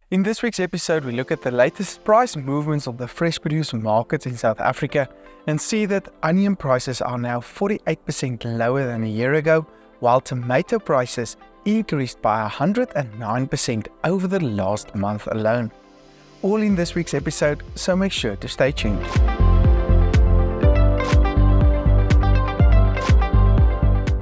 In this week's episode, we look at the latest price movements of the fresh produce markets in South Africa and see that onion prices are now 48% lower than a year ago, while tomato prices increased by 109% over the last month alone. All in this week's episode, so make sure to stay tuned.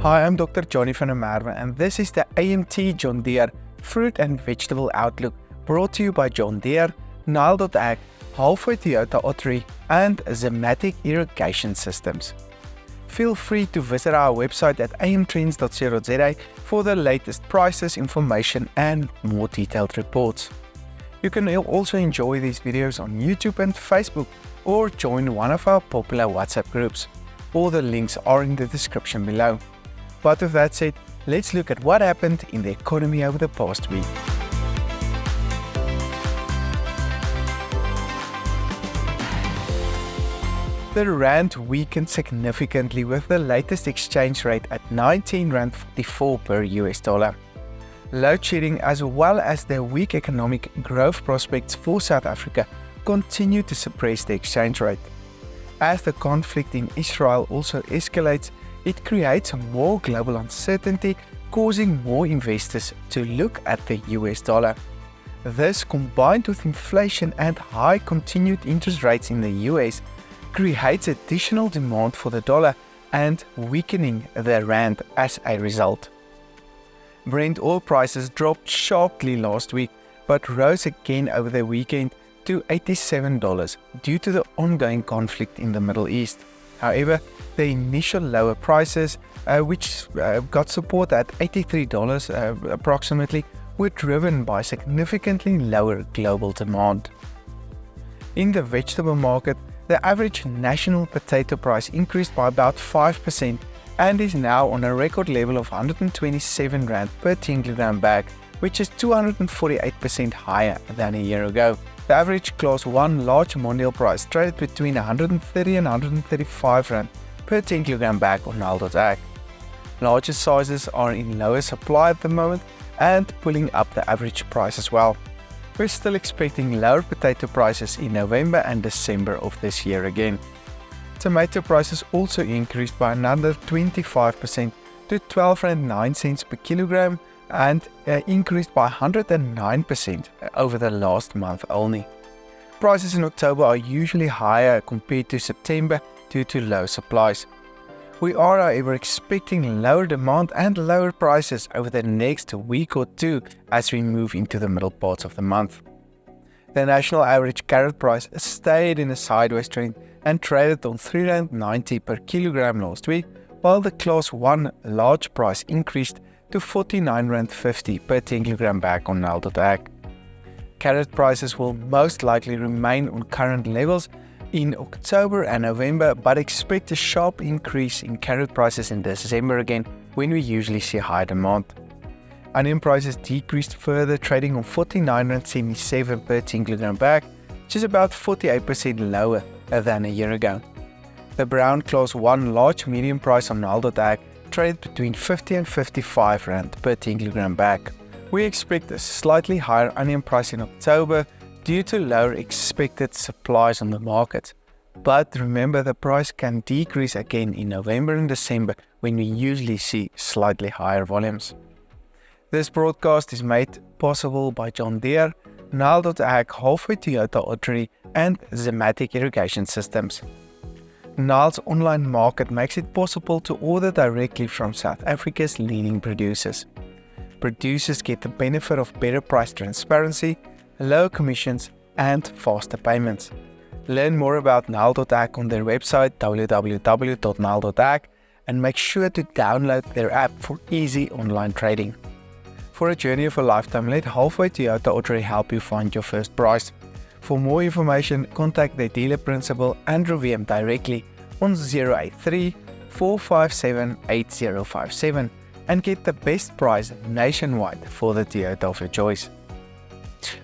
Hi, I'm Dr. Johnny van der Merwe and this is the AMT John Deere Fruit and Vegetable Outlook, brought to you by John Deere, Nile.ag, Halfway Toyota Ottery and Zimmatic Irrigation Systems. Feel free to visit our website at amtrends.co.za for the latest prices, information and more detailed reports. You can also enjoy these videos on YouTube and Facebook or join one of our popular WhatsApp groups. All the links are in the description below. But with that said, let's look at what happened in the economy over the past week. The rand weakened significantly with the latest exchange rate at 19.44 rand per US dollar. Load shedding as well as the weak economic growth prospects for South Africa continue to suppress the exchange rate. As the conflict in Israel also escalates, it creates more global uncertainty, causing more investors to look at the US dollar. This, combined with inflation and high continued interest rates in the US, creates additional demand for the dollar and weakening the rand as a result. Brent oil prices dropped sharply last week but rose again over the weekend to $87 due to the ongoing conflict in the Middle East. However, the initial lower prices, which got support at $83 approximately, were driven by significantly lower global demand. In the vegetable market, the average national potato price increased by about 5% and is now on a record level of 127 Rand per 10 kg bag, which is 248% higher than a year ago. The average Class 1 large mondial price traded between 130 and 135 Rand per 10 kg bag on Nile.ag. Larger sizes are in lower supply at the moment and pulling up the average price as well. We're still expecting lower potato prices in November and December of this year again. Tomato prices also increased by another 25% to 12.09 Rand per kilogram and increased by 109% over the last month only. Prices in October are usually higher compared to September due to low supplies. We are, however, expecting lower demand and lower prices over the next week or two as we move into the middle parts of the month. The national average carrot price stayed in a sideways trend and traded on 3.90 Rand per kilogram last week, while the Class 1 large price increased to 49.50 Rand per 10 kg bag on Nile.ag. Carrot prices will most likely remain on current levels in October and November, but expect a sharp increase in carrot prices in December again, when we usually see high demand. Onion prices decreased further, trading on 49.77 Rand per 10 kg bag, which is about 48% lower than a year ago. The brown Class 1 large medium price on Nile.ag traded between 50 and 55 Rand per 10 kg bag. We expect a slightly higher onion price in October due to lower expected supplies on the market. But remember, the price can decrease again in November and December when we usually see slightly higher volumes. This broadcast is made possible by John Deere, Nile.ag, Halfway Toyota Ottery and Zimmatic Irrigation Systems. Nile's online market makes it possible to order directly from South Africa's leading producers. Producers get the benefit of better price transparency, lower commissions and faster payments. Learn more about Nile.ag on their website www.nile.ag and make sure to download their app for easy online trading. For a journey of a lifetime, let Halfway Toyota Ottery help you find your first price. For more information, contact their dealer principal Andrew VM directly on 083 457 8057 and get the best price nationwide for the Toyota of your choice.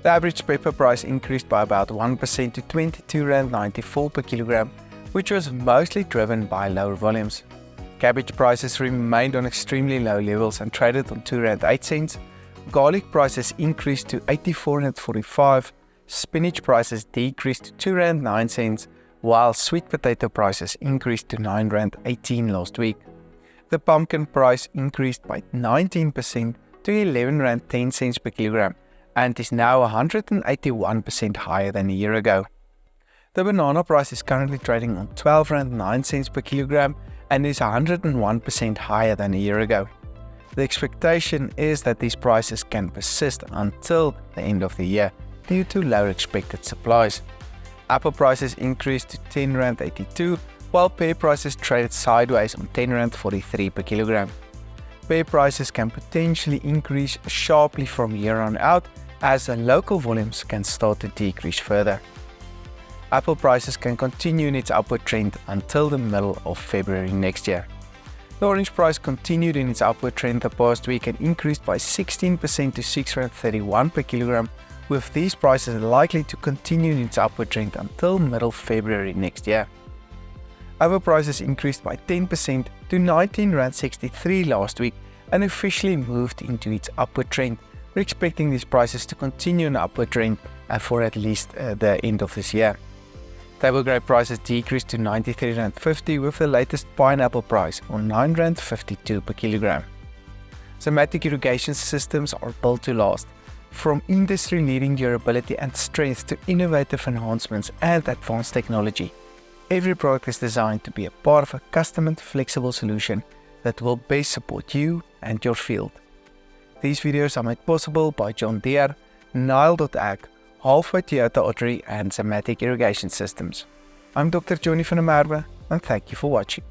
The average pepper price increased by about 1% to 22.94 Rand per kilogram, which was mostly driven by lower volumes. Cabbage prices remained on extremely low levels and traded on 2.08 Rand, Garlic prices increased to 84.45, spinach prices decreased to R2.09, while sweet potato prices increased to R9.18 last week. The pumpkin price increased by 19% to R11.10 per kilogram and is now 181% higher than a year ago. The banana price is currently trading on R12.09 per kilogram and is 101% higher than a year ago. The expectation is that these prices can persist until the end of the year due to lower expected supplies. Apple prices increased to R10.82, while pear prices traded sideways on R10.43 per kilogram. Pear prices can potentially increase sharply from here on out as the local volumes can start to decrease further. Apple prices can continue in its upward trend until the middle of February next year. The orange price continued in its upward trend the past week and increased by 16% to R6.31 per kilogram, with these prices likely to continue in its upward trend until middle February next year. Apple prices increased by 10% to R19.63 last week and officially moved into its upward trend. We're expecting these prices to continue an upward trend for at least the end of this year. Table grape prices decreased to R93.50, with the latest pineapple price on R9.52 per kilogram. Zimmatic irrigation systems are built to last. From industry-leading durability and strength to innovative enhancements and advanced technology, every product is designed to be a part of a custom and flexible solution that will best support you and your field. These videos are made possible by John Deere, Nile.ag, Halfway Toyota Ottery and Zimmatic Irrigation Systems. I'm Dr. Johnny van der Merwe and thank you for watching.